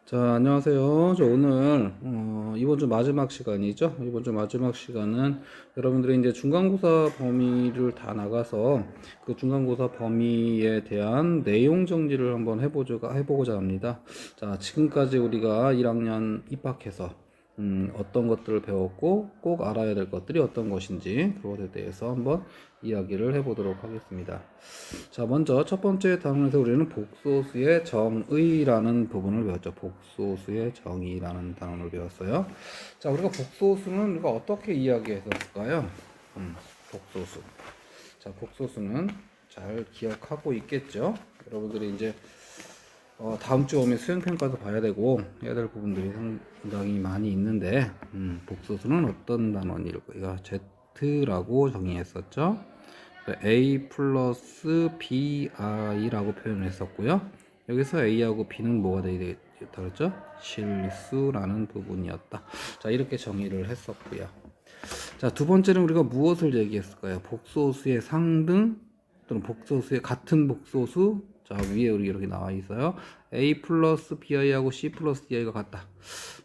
자, 안녕하세요. 저 오늘 이번 주 마지막 시간이죠. 이번 주 마지막 시간은 여러분들이 이제 중간고사 범위를 다 나가서 그 중간고사 범위에 대한 내용 정리를 한번 해보고자 합니다. 자, 지금까지 우리가 1학년 입학해서 어떤 것들을 배웠고 꼭 알아야 될 것들이 어떤 것인지 그것에 대해서 한번 이야기를 해보도록 하겠습니다. 자, 먼저 첫 번째 단원에서 우리는 복소수의 정의라는 부분을 배웠죠. 복소수의 정의라는 단원을 배웠어요. 자, 우리가 복소수는 우리가 어떻게 이야기했었을까요? 복소수. 자, 복소수는 잘 기억하고 있겠죠? 여러분들이 이제 다음 주 오면 수행평가도 봐야 되고 해야 될 부분들이 상당히 많이 있는데 복소수는 어떤 단원일까요? Z라고 정의했었죠. A 플러스 BI라고 표현을 했었고요. 여기서 A하고 B는 뭐가 되겠다 그랬죠? 실수라는 부분이었다. 자, 이렇게 정의를 했었고요. 자, 두 번째는 우리가 무엇을 얘기했을까요? 복소수의 상등 또는 복소수의 같은 복소수. 자, 위에 우리 이렇게 나와 있어요. A 플러스 BI하고 C 플러스 DI가 같다.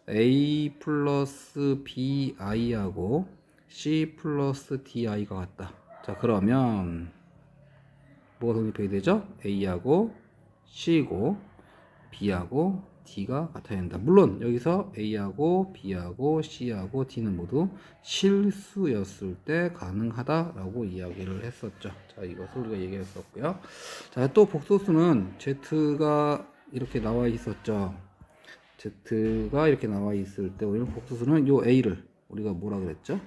A 플러스 BI하고 C 플러스 DI가 같다. 자, 그러면 뭐가 성립해야 되죠? A하고 C고 B하고 D가 같아야 된다. 물론 여기서 A하고 B하고 C하고 D는 모두 실수였을 때 가능하다라고 이야기를 했었죠. 자, 이것을 우리가 얘기했었고요. 자, 또 복소수는 Z가 이렇게 나와 있었죠. Z가 이렇게 나와 있을 때 우리는 복소수는 요 A를 우리가 뭐라 그랬죠?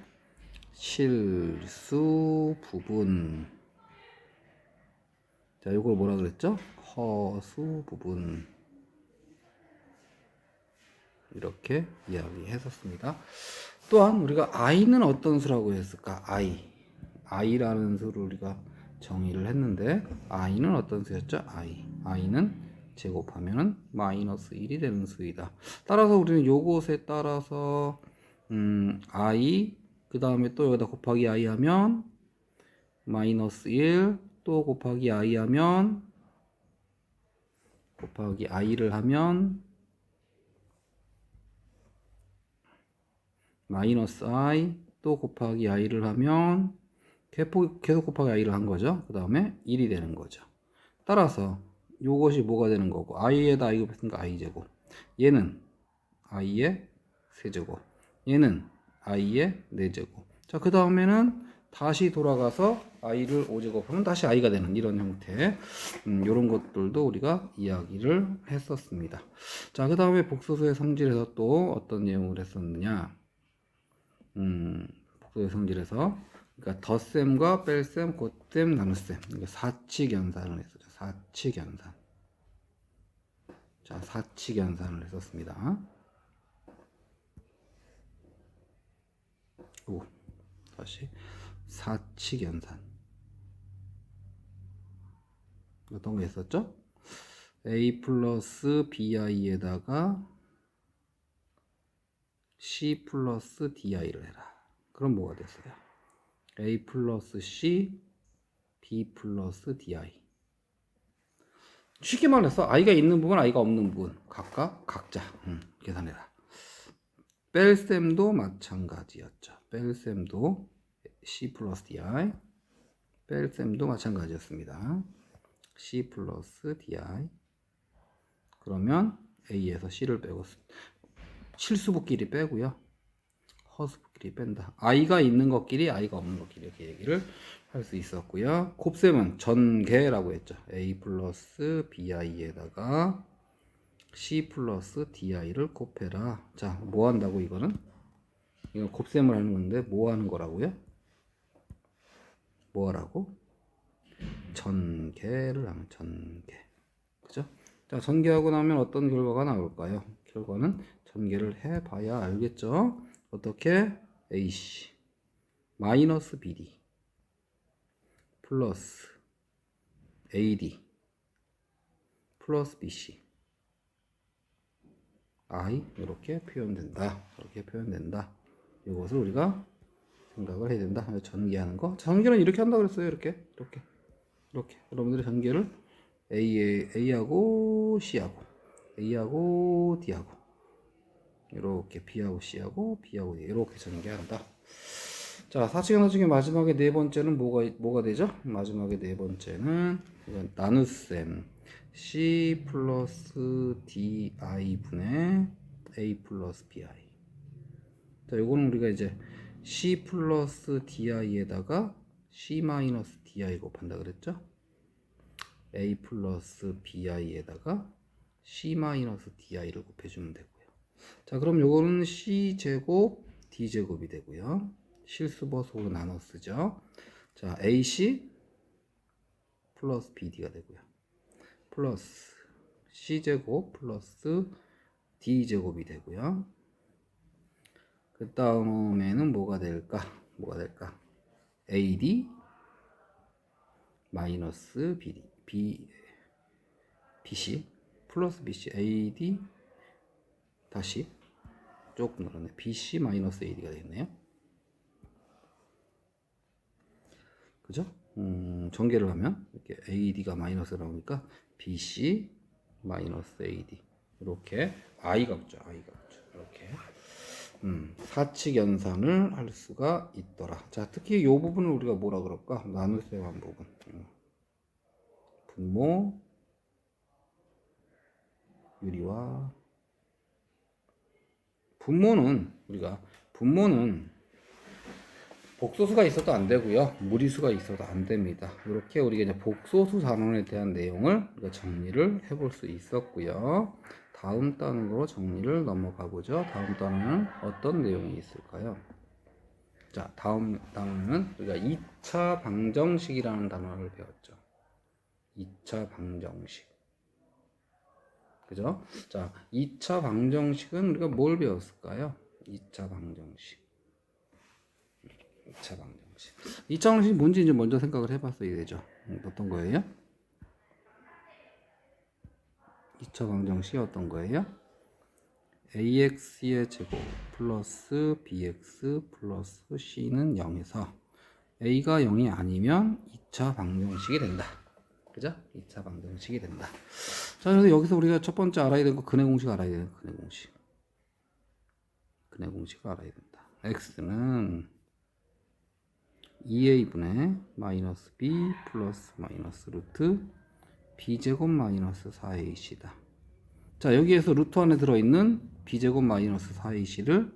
실수 부분. 자, 이걸 뭐라 그랬죠? 허수 부분. 이렇게 이야기했었습니다. 또한 우리가 i는 어떤 수라고 했을까? i라는 수를 우리가 정의를 했는데 i는 어떤 수였죠? i는 제곱하면 마이너스 1이 되는 수이다. 따라서 우리는 요것에 따라서 i 그 다음에 또 여기다 곱하기 i 하면 마이너스 1 또 곱하기 i 하면 곱하기 i를 하면 마이너스 i 또 곱하기 i를 하면 계속 곱하기 i를 한 거죠. 그 다음에 1이 되는 거죠. 따라서 이것이 뭐가 되는 거고 i에다 i 곱했으니까 i제곱, 얘는 i의 세제곱, 얘는 i의 4제곱. 자, 그 다음에는 다시 돌아가서 i를 5제곱하면 다시 i가 되는 이런 형태, 이런 것들도 우리가 이야기를 했었습니다. 자, 그 다음에 복소수의 성질에서 또 어떤 내용을 했었느냐, 복소의 성질에서 그러니까 덧셈과 뺄셈, 곱셈, 나눗셈, 그러니까 사칙연산을 했었죠. 사칙연산. 자, 사칙연산을 했었습니다. 오, 다시 사칙연산. 어떤 거 했었죠? A 플러스 BI에다가 C 플러스 DI를 해라. 그럼 뭐가 됐어요? A 플러스 C, B 플러스 DI. 쉽게 말해서 i가 있는 부분, i가 없는 부분 각자 계산해라. 뺄셈도 마찬가지였죠. 뺄셈도 C 플러스 DI, 뺄셈도 마찬가지였습니다. C 플러스 DI. 그러면 A에서 C를 빼고 실수부끼리 빼고요. 허수부끼리 뺀다. i가 있는 것끼리 i가 없는 것끼리 이렇게 얘기를 할 수 있었고요. 곱셈은 전개라고 했죠. A 플러스 BI에다가 C 플러스 DI를 곱해라. 자, 뭐 한다고 이거는? 이건 곱셈을 하는 건데 뭐 하는 거라고요? 뭐 하라고? 전개를 하면 전개. 그죠? 자, 전개하고 나면 어떤 결과가 나올까요? 결과는 전개를 해봐야 알겠죠? 어떻게? AC 마이너스 BD 플러스 AD 플러스 BC I 이렇게 표현된다. 이렇게 표현된다. 이것을 우리가 생각을 해야 된다. 전개하는 거. 전개는 이렇게 한다 그랬어요. 이렇게. 여러분들이 전개를 A하고 C하고 A하고 D하고 이렇게 B하고 C하고 B하고 D 이렇게 전개한다. 자, 사칙 중에 마지막에 네 번째는 뭐가 되죠? 마지막에 네 번째는 이건 나눗셈 C 플러스 DI 분의 A 플러스 BI. 자, 요거는 우리가 이제 C 플러스 DI에다가 C 마이너스 DI 곱한다 그랬죠? A 플러스 BI에다가 C 마이너스 DI를 곱해주면 되고요. 자, 그럼 요거는 C 제곱 D 제곱이 되고요. 실수버속으로 나눠 쓰죠. 자, AC 플러스 BD가 되고요. 플러스 C제곱 플러스 D제곱이 되고요. 그 다음에는 뭐가 될까? AD 마이너스 BC 플러스 BC AD 다시 조금 늘었네. BC 마이너스 AD가 되겠네요. 그죠? 전개를 하면 이렇게 AD가 마이너스 나오니까 BC 마이너스 AD 이렇게 I각죠. 이렇게 사칙 연산을 할 수가 있더라. 자, 특히 이 부분을 우리가 뭐라 그럴까? 나눗셈 한 부분. 분모 유리와 분모는 복소수가 있어도 안 되고요. 무리수가 있어도 안 됩니다. 이렇게 우리가 이제 복소수 단원에 대한 내용을 우리가 정리를 해볼 수 있었고요. 다음 단원으로 정리를 넘어가 보죠. 다음 단원은 어떤 내용이 있을까요? 자, 다음 단원은 우리가 2차 방정식이라는 단어를 배웠죠. 2차 방정식. 그죠? 자, 2차 방정식은 우리가 뭘 배웠을까요? 2차 방정식. 2차 방정식이 뭔지 이제 먼저 생각을 해봤어야 되죠. 어떤 거예요? 2차 방정식이 어떤 거예요? AX의 제곱 플러스 BX 플러스 C는 0에서 A가 0이 아니면 2차 방정식이 된다. 그죠? 2차 방정식이 된다. 자, 그래서 여기서 우리가 첫 번째 알아야 되는 거 근해 공식 알아야 되는 근해 공식을 알아야 된다. X는 2A분의 마이너스 B 플러스 마이너스 루트 B제곱 마이너스 4AC다. 자, 여기에서 루트 안에 들어있는 B제곱 마이너스 4AC를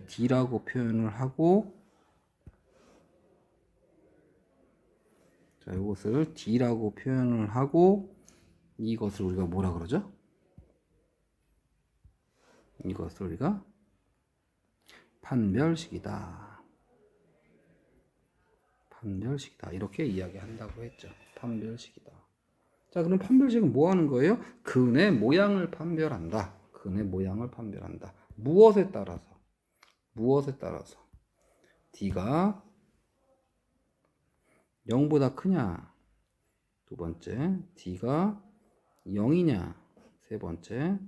D라고 표현을 하고, 자, 이것을 D라고 표현을 하고, 이것을 우리가 뭐라 그러죠? 이것을 우리가 판별식이다. 이렇게 이야기한다고 했죠. 판별식이다. 자, 그럼 판별식은 뭐 하는 거예요? 근의 모양을 판별한다. 무엇에 따라서 D가 0보다 크냐? 두 번째, D가 0이냐? 세 번째,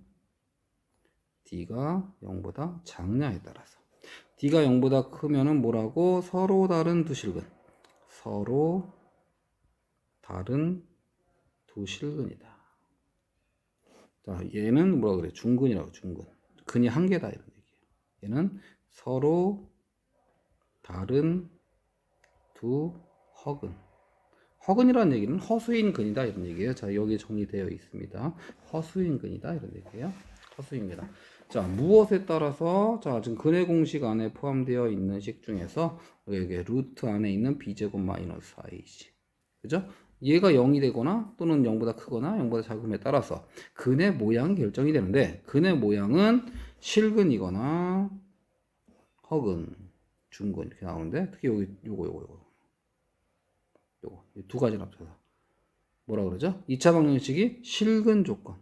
D가 0보다 작냐에 따라서. D가 0보다 크면은 뭐라고? 서로 다른 두 실근이다. 자, 얘는 뭐라 그래? 중근이라고, 중근. 근이 한 개다, 이런 얘기예요. 얘는 서로 다른 두 허근. 허근이라는 얘기는 허수인 근이다, 이런 얘기예요. 자, 여기 정리되어 있습니다. 허수인 근이다, 이런 얘기예요. 허수입니다. 자, 무엇에 따라서, 자, 지금 근해 공식 안에 포함되어 있는 식 중에서 여기 루트 안에 있는 b제곱 마이너스 4ac. 그죠? 얘가 0이 되거나 또는 0보다 크거나 0보다 작음에 따라서 근의 모양이 결정이 되는데, 근의 모양은 실근이거나 허근, 중근 이렇게 나오는데, 특히 여기 요거 두 가지를 합쳐서 뭐라 그러죠? 2차 방정식이 실근 조건은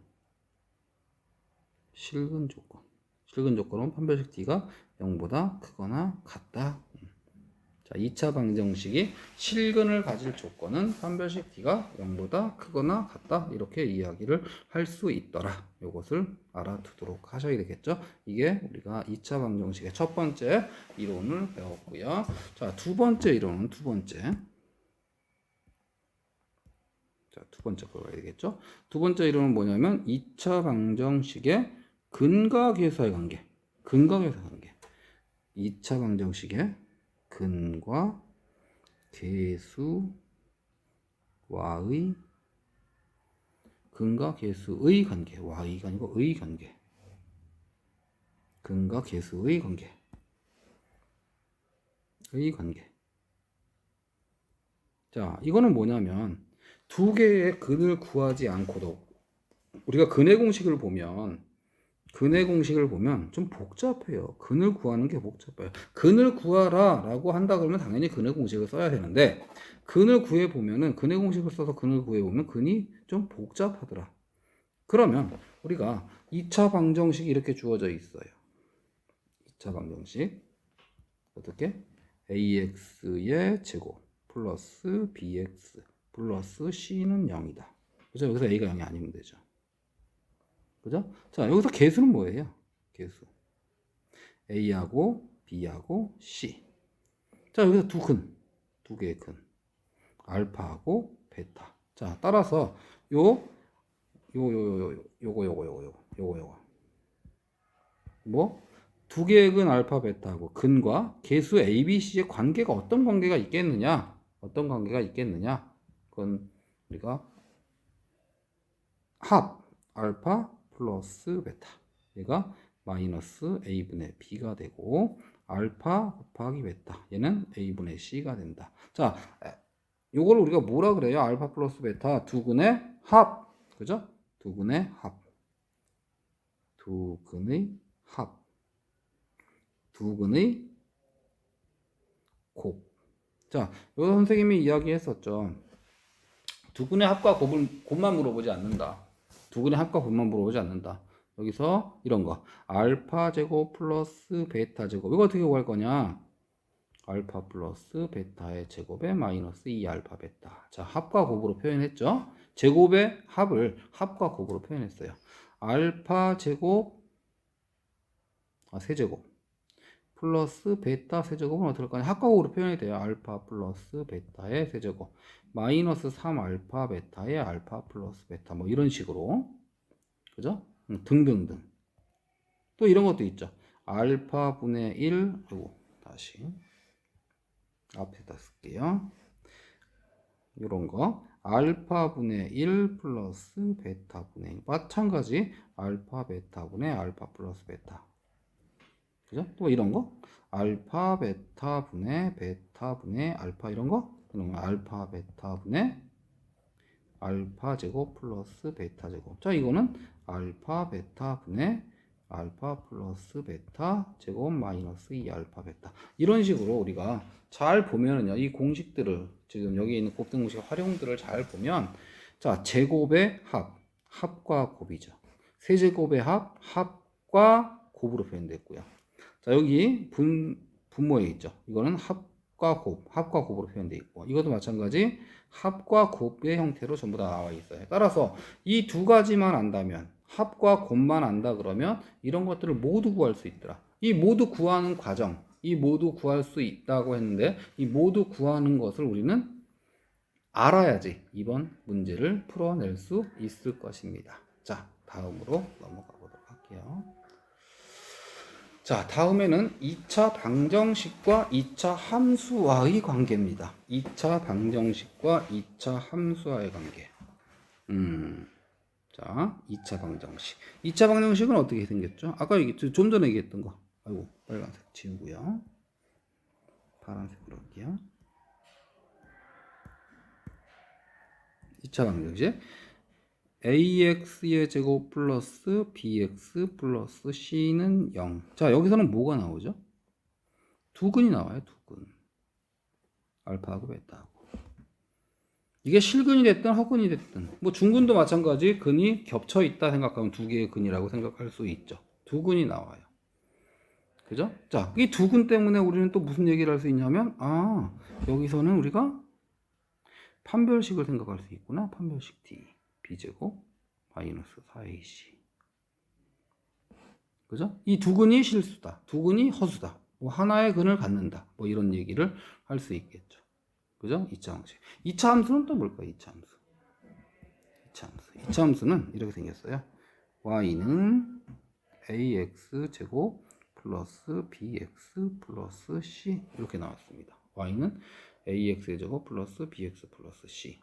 판별식 D가 0보다 크거나 같다. 자, 2차 방정식이 실근을 가질 조건은 판별식 D가 0보다 크거나 같다. 이렇게 이야기를 할 수 있더라. 이것을 알아두도록 하셔야 되겠죠. 이게 우리가 2차 방정식의 첫 번째 이론을 배웠고요. 자, 두 번째 이론은 자, 두 번째 거 봐야 되겠죠? 두 번째 이론은 뭐냐면 2차 방정식의 근과 계수와의 관계. 근과 계수와의 관계. 2차 방정식의 근과 계수와의 근과 계수의 관계. 와의가 아니고 의 관계. 근과 계수의 관계. 의 관계. 자, 이거는 뭐냐면 두 개의 근을 구하지 않고도 우리가 근의 공식을 보면 좀 복잡해요. 근을 구하는 게 복잡해요. 근을 구하라 라고 한다 그러면 당연히 근의 공식을 써야 되는데 근을 구해 보면은 근의 공식을 써서 근을 구해 보면 근이 좀 복잡하더라. 그러면 우리가 2차 방정식이 이렇게 주어져 있어요. 2차 방정식 어떻게? ax의 제곱 플러스 bx 플러스 c는 0이다. 그죠? 여기서 a가 0이 아니면 되죠. 그죠? 자, 여기서 개수는 뭐예요? 개수. a하고 b하고 c. 자, 여기서 두 개의 근. 알파하고 베타. 자, 따라서 요거. 뭐? 두 개의 근 알파 베타하고 근과 개수 a, b, c의 관계가 어떤 관계가 있겠느냐? 어떤 관계가 있겠느냐? 그건 우리가 합 알파 플러스 베타. 얘가 마이너스 a분의 b가 되고 알파 곱하기 베타. 얘는 a분의 c가 된다. 자, 요걸 우리가 뭐라 그래요? 알파 플러스 베타 두 근의 합. 그죠? 두 근의 합. 두 근의 합. 두 근의 곱. 자, 요 선생님이 이야기했었죠. 두 근의 합과 곱만 물어보지 않는다. 두 근의 합과 곱만 물어보지 않는다. 여기서 이런 거. 알파 제곱 플러스 베타 제곱. 이거 어떻게 구할 거냐? 알파 플러스 베타의 제곱에 마이너스 2알파 베타. 자, 합과 곱으로 표현했죠? 제곱의 합을 합과 곱으로 표현했어요. 알파 제곱, 세제곱. 플러스 베타 세제곱은 어떻게 할 거냐? 합과 곱으로 표현이 돼요. 알파 플러스 베타의 세제곱. 마이너스 3알파 베타의 알파 플러스 베타. 뭐 이런 식으로. 그죠? 등등등. 또 이런 것도 있죠. 알파 분의 1. 요거 다시 앞에다 쓸게요. 이런 거. 알파 분의 1 플러스 베타 분의 1. 마찬가지 알파 베타 분의 알파 플러스 베타. 그죠? 또 이런 거. 알파 베타 분의 알파 이런 거. 그러면 알파 베타 분의 알파 제곱 플러스 베타 제곱. 자, 이거는 알파 베타 분의 알파 플러스 베타 제곱 마이너스 2알파 베타. 이런 식으로 우리가 잘 보면은요, 이 공식들을 지금 여기 있는 곱등 공식 활용들을 잘 보면, 자, 제곱의 합과 곱이죠. 세제곱의 합과 곱으로 표현됐고요. 자, 여기 분모에 있죠. 이거는 합과 곱으로 표현되어 있고, 이것도 마찬가지 합과 곱의 형태로 전부 다 나와 있어요. 따라서 이 두 가지만 안다면, 합과 곱만 안다 그러면 이런 것들을 모두 구할 수 있더라. 이 모두 구하는 과정, 이 모두 구할 수 있다고 했는데, 이 모두 구하는 것을 우리는 알아야지 이번 문제를 풀어낼 수 있을 것입니다. 자, 다음으로 넘어가 보도록 할게요. 자, 다음에는 2차 방정식과 2차 함수와의 관계입니다. 2차 방정식과 2차 함수와의 관계. 자, 2차 방정식. 2차 방정식은 어떻게 생겼죠? 아까 좀 전에 얘기했던 거. 아이고, 빨간색 지우고요. 파란색으로 할게요. 2차 방정식. ax의 제곱 플러스 bx 플러스 c는 0. 자, 여기서는 뭐가 나오죠? 두 근이 나와요. 두 근. 알파하고 베타하고. 이게 실근이 됐든 허근이 됐든 뭐 중근도 마찬가지 근이 겹쳐 있다 생각하면 두 개의 근이라고 생각할 수 있죠. 두 근이 나와요. 그죠? 자, 이 두 근 때문에 우리는 또 무슨 얘기를 할 수 있냐면, 여기서는 우리가 판별식을 생각할 수 있구나. 판별식 d b제곱 마이너스 4ac. 그죠? 이 두 근이 실수다. 두 근이 허수다. 뭐 하나의 근을 갖는다. 뭐 이런 얘기를 할 수 있겠죠. 그죠? 2차 방식. 2차 함수는 또 뭘까요? 2차 함수. 2차 함수는 이렇게 생겼어요. y는 ax 제곱 플러스 bx 플러스 c 이렇게 나왔습니다. y는 ax 제곱 플러스 bx 플러스 c.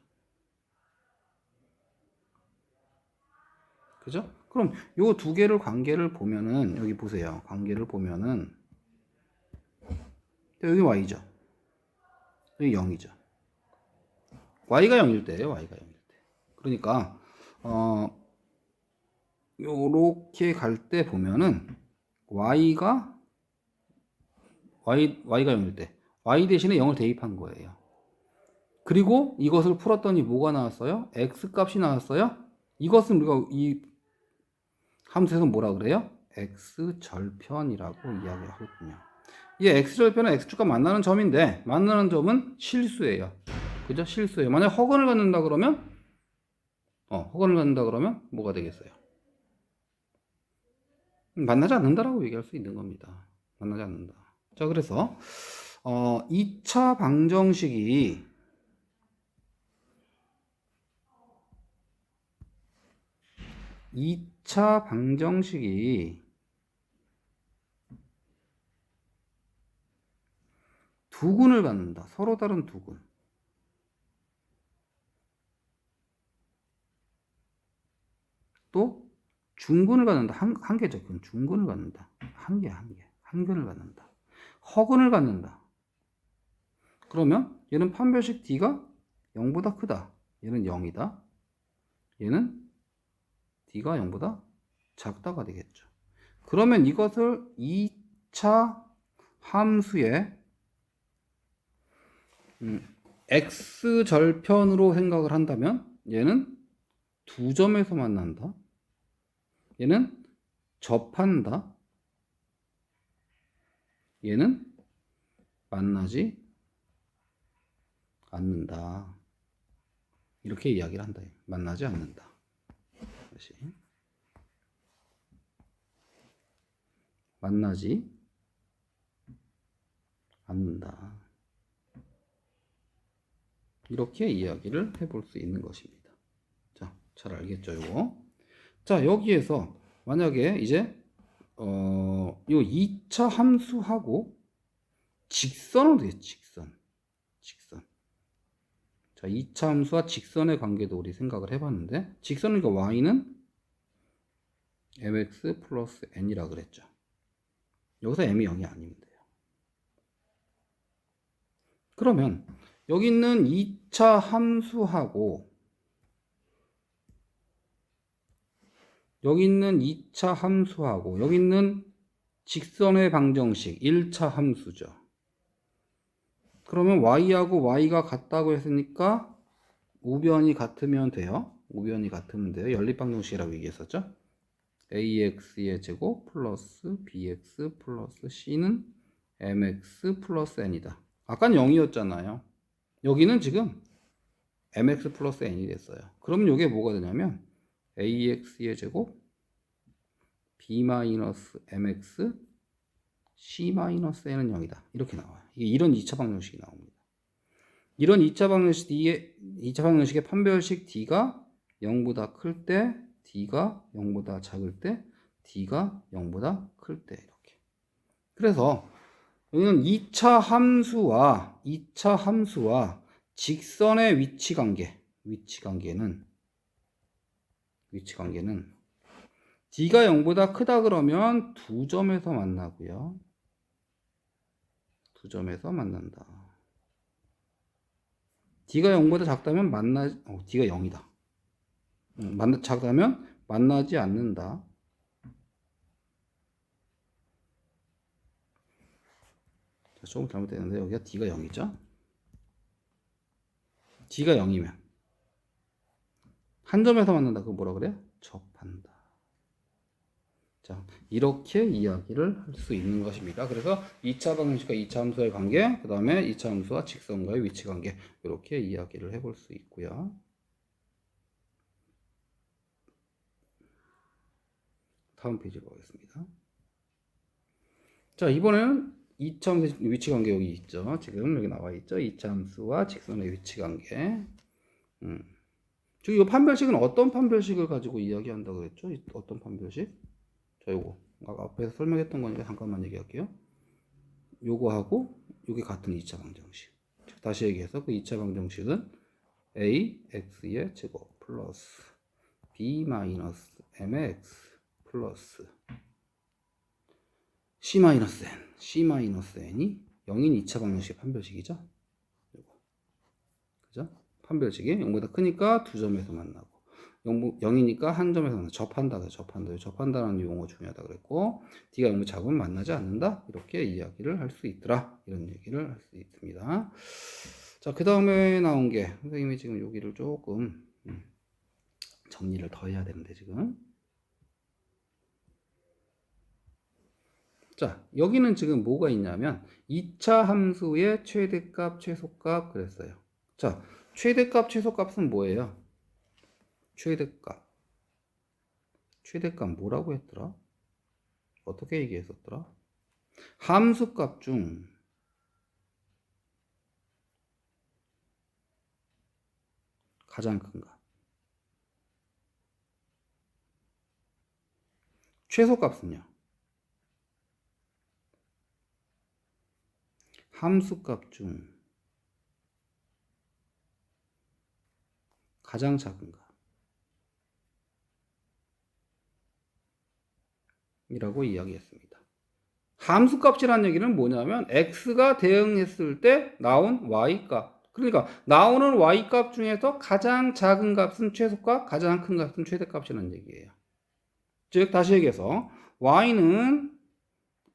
그죠? 그럼 요 두 개를 관계를 보면은 여기 보세요. 관계를 보면은 여기 y죠. 여기 0이죠. y가 0일 때예요. y가 0일 때. 그러니까 요렇게 갈 때 보면은 y가 0일 때 y 대신에 0을 대입한 거예요. 그리고 이것을 풀었더니 뭐가 나왔어요? x 값이 나왔어요. 이것은 우리가 이 함수에서 뭐라 그래요? x 절편이라고 이야기하거든요. 이 x 절편은 x축과 만나는 점인데 만나는 점은 실수예요. 그죠? 실수예요. 만약 허근을 갖는다 그러면 허근을 갖는다 그러면 뭐가 되겠어요? 만나지 않는다라고 얘기할 수 있는 겁니다. 만나지 않는다. 자, 그래서 2차 방정식이 두 군을 갖는다. 서로 다른 두 군. 또 중군을 갖는다. 한 개죠. 그건 중군을 갖는다. 한 개. 한 근을 갖는다. 허근을 갖는다. 그러면 얘는 판별식 D가 0보다 크다. 얘는 0이다. 얘는 D가 0보다 작다가 되겠죠. 그러면 이것을 2차 함수의 x절편으로 생각을 한다면 얘는 두 점에서 만난다. 얘는 접한다. 얘는 만나지 않는다. 이렇게 이야기를 한다. 만나지 않는다. 다시. 만나지 않는다. 이렇게 이야기를 해볼 수 있는 것입니다. 자, 잘 알겠죠, 이거? 자, 여기에서 만약에 이제 요 2차 함수하고 직선으로 돼, 직선. 자, 2차 함수와 직선의 관계도 우리 생각을 해봤는데, 직선은 그러니까 y는 mx 플러스 n이라 그랬죠. 여기서 m이 0이 아니면 돼요. 그러면 여기 있는 2차 함수하고 여기 있는 2차 함수하고 여기 있는 직선의 방정식 1차 함수죠. 그러면 y하고 y가 같다고 했으니까 우변이 같으면 돼요. 우변이 같으면 돼요. 연립방정식이라고 얘기했었죠. ax의 제곱 플러스 bx 플러스 c는 mx 플러스 n이다. 아까는 0이었잖아요. 여기는 지금 mx 플러스 n이 됐어요. 그러면 이게 뭐가 되냐면 ax의 제곱 b 마이너스 mx c 마이너스 n은 0이다. 이렇게 나와요. 이게 이런 2차 방정식이 나옵니다. 이런 2차 방정식의 판별식 D가 0보다 클 때, D가 0보다 작을 때, D가 0보다 클 때, 이렇게. 그래서 여기는 2차 함수와 직선의 위치 관계는 D가 0보다 크다 그러면 두 점에서 만나고요. 두 점에서 만난다. D가 0보다 작다면 D가 0이다. 작다면 만나지 않는다. 자, 조금 잘못됐는데 여기가 D가 0이죠. D가 0이면 한 점에서 만난다. 그거 뭐라 그래요? 접한다. 자, 이렇게 이야기를 할 수 있는 것입니다. 그래서 2차 방정식과 2차 함수의 관계, 그 다음에 2차 함수와 직선과의 위치 관계, 이렇게 이야기를 해볼 수 있고요. 다음 페이지로 가겠습니다. 자, 이번에는 2차 함수의 위치 관계 여기 있죠. 지금 여기 나와 있죠. 2차 함수와 직선의 위치 관계. 즉, 이 판별식은 어떤 판별식을 가지고 이야기한다고 그랬죠? 어떤 판별식? 자, 요거. 아까 앞에서 설명했던 거니까 잠깐만 얘기할게요. 요거하고 요게 같은 2차 방정식. 다시 얘기해서 그 2차 방정식은 ax의 제곱 플러스 b 마이너스 m의 x 플러스 c-n이 0인 2차 방정식 판별식이죠. 그죠? 판별식이 0보다 크니까 두 점에서 만나고 0이니까 한 점에서 만나. 접한다라는 용어 중요하다 그랬고 D가 0을 잡으면 만나지 않는다. 이렇게 이야기를 할 수 있더라. 이런 얘기를 할 수 있습니다. 자, 그 다음에 나온 게 선생님이 지금 여기를 조금 정리를 더 해야 되는데 지금. 자, 여기는 지금 뭐가 있냐면 2차 함수의 최대값, 최소값 그랬어요. 자, 최대값, 최소값은 뭐예요? 최대값 뭐라고 했더라? 어떻게 얘기했었더라? 함수값 중 가장 큰 값. 최소값은요? 함수값 중 가장 작은 값 이라고 이야기했습니다. 함수값이라는 얘기는 뭐냐면 x가 대응했을 때 나온 y값. 그러니까 나오는 y값 중에서 가장 작은 값은 최소값, 가장 큰 값은 최대값이라는 얘기예요. 즉 다시 얘기해서 y는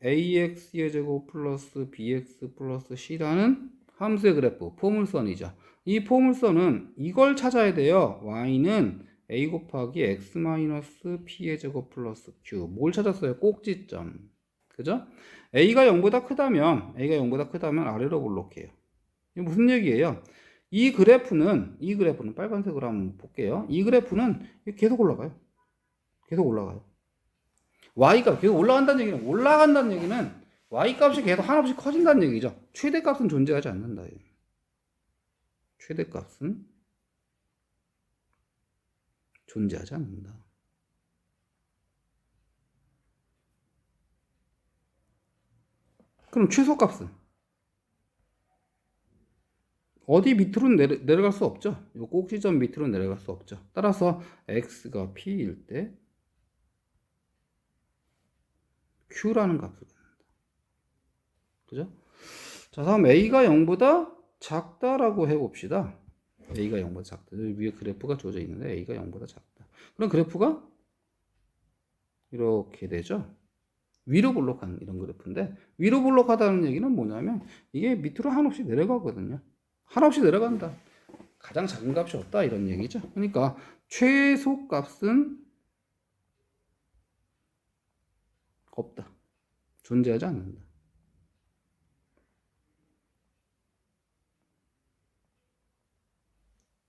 ax의 제곱 플러스 bx 플러스 c라는 함수의 그래프, 포물선이죠. 이 포물선은 이걸 찾아야 돼요. y는 a 곱하기 x 마이너스 p의 제곱 플러스 q. 뭘 찾았어요? 꼭지점. 그죠? a가 0보다 크다면 아래로 볼록해요. 이게 무슨 얘기예요? 이 그래프는 빨간색으로 한번 볼게요. 이 그래프는 계속 올라가요. y가 계속 올라간다는 얘기는 y값이 계속 한없이 커진다는 얘기죠. 최대값은 존재하지 않는다. 최대값은 존재하지 않는다. 그럼 최소값은 어디 밑으로 내려갈 수 없죠. 이 꼭지점 밑으로 내려갈 수 없죠. 따라서 x가 p일 때 q라는 값을 갖는다. 그죠? 자, 다음 a가 0보다 작다라고 해봅시다. a가 0보다 작다. 위에 그래프가 주어져 있는데 a가 0보다 작다. 그럼 그래프가 이렇게 되죠. 위로 볼록한 이런 그래프인데 위로 볼록하다는 얘기는 뭐냐면 이게 밑으로 한없이 내려가거든요. 한없이 내려간다. 가장 작은 값이 없다 이런 얘기죠. 그러니까 최소값은 없다. 존재하지 않는다.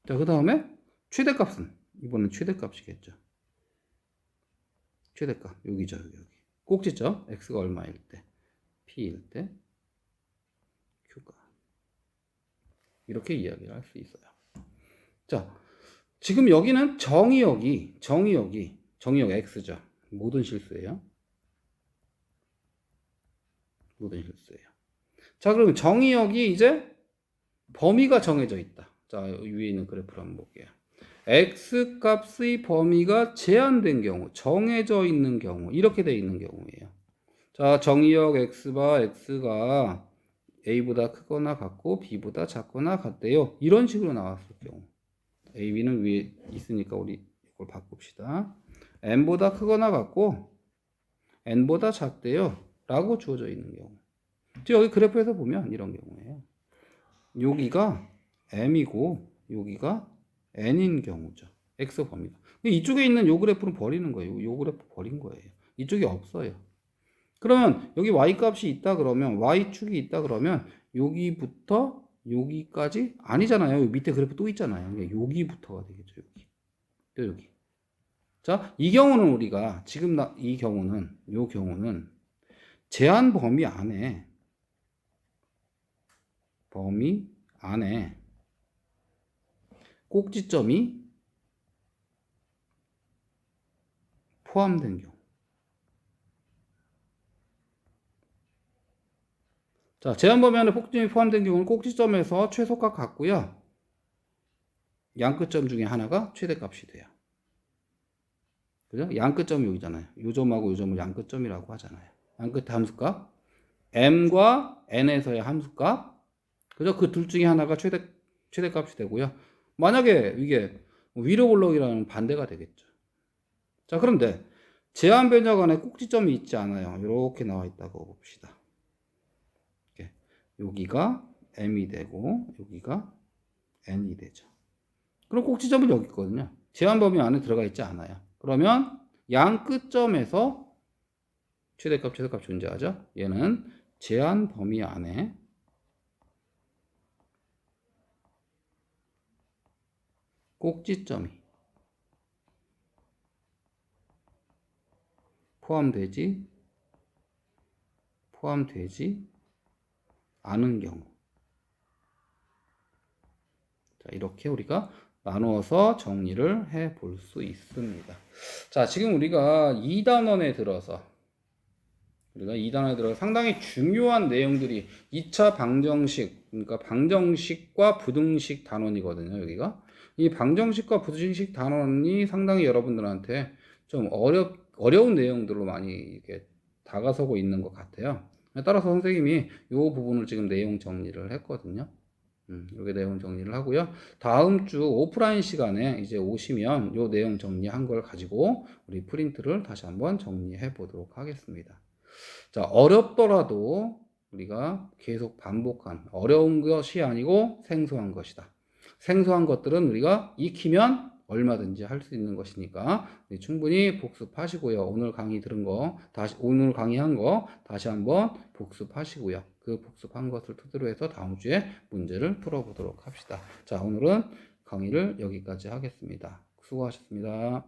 자, 그 다음에 최대값은 이번엔 최대값이겠죠. 최대값 여기죠. 여기 꼭지점 x가 얼마일 때 p일 때 q가 이렇게 이야기를 할 수 있어요. 자, 지금 여기는 정의역 x죠. 모든 실수예요. 자, 그러면 정의역이 이제 범위가 정해져 있다. 자, 위에 있는 그래프를 한번 볼게요. x 값의 범위가 제한된 경우, 정해져 있는 경우, 이렇게 돼 있는 경우예요. 자, 정의역 x가 a보다 크거나 같고 b보다 작거나 같대요. 이런 식으로 나왔을 경우. a, b는 위에 있으니까 우리 이걸 바꿉시다. n보다 크거나 같고 n보다 작대요. 라고 주어져 있는 경우. 여기 그래프에서 보면 이런 경우예요. 여기가 m이고 여기가 n인 경우죠. x 범위가. 이쪽에 있는 요 그래프는 버리는 거예요. 요 그래프 버린 거예요. 이쪽이 없어요. 그러면 여기 y 값이 있다 그러면 y축이 있다 그러면 여기부터 여기까지 아니잖아요. 여기 밑에 그래프 또 있잖아요. 그러니까 여기부터가 되겠죠. 여기. 또 여기. 자, 이 경우는 우리가 지금 이 경우는 제한 범위 안에 꼭지점이 포함된 경우. 자, 제한 범위 안에 꼭지점이 포함된 경우는 꼭지점에서 최소값 같고요. 양끝점 중에 하나가 최대값이 돼요. 그죠? 양끝점이 여기잖아요. 요 점하고 요 점을 양끝점이라고 하잖아요. 양끝 함수값 m과 n에서의 함수값, 그죠? 그 둘 중에 하나가 최대값이 되고요. 만약에 이게 위로 올라오기라는 반대가 되겠죠. 자, 그런데 제한 변적 안에 꼭지점이 있지 않아요. 이렇게 나와 있다고 봅시다. 이렇게. 여기가 m이 되고 여기가 n이 되죠. 그럼 꼭지점은 여기 있거든요. 제한 범위 안에 들어가 있지 않아요. 그러면 양 끝점에서 최대값 존재하죠. 얘는 제한 범위 안에 꼭지점이 포함되지 않은 경우. 자, 이렇게 우리가 나누어서 정리를 해 볼 수 있습니다. 자, 지금 우리가 2단원에 들어서 상당히 중요한 내용들이 2차 방정식, 그러니까 방정식과 부등식 단원이거든요, 여기가. 이 방정식과 부등식 단원이 상당히 여러분들한테 좀 어려운 내용들로 많이 이렇게 다가서고 있는 것 같아요. 따라서 선생님이 이 부분을 지금 내용 정리를 했거든요. 이렇게 내용 정리를 하고요. 다음 주 오프라인 시간에 이제 오시면 이 내용 정리한 걸 가지고 우리 프린트를 다시 한번 정리해 보도록 하겠습니다. 자, 어렵더라도 우리가 계속 반복한, 어려운 것이 아니고 생소한 것이다. 생소한 것들은 우리가 익히면 얼마든지 할 수 있는 것이니까 충분히 복습하시고요. 오늘 강의한 거 다시 한번 복습하시고요. 그 복습한 것을 토대로 해서 다음 주에 문제를 풀어보도록 합시다. 자, 오늘은 강의를 여기까지 하겠습니다. 수고하셨습니다.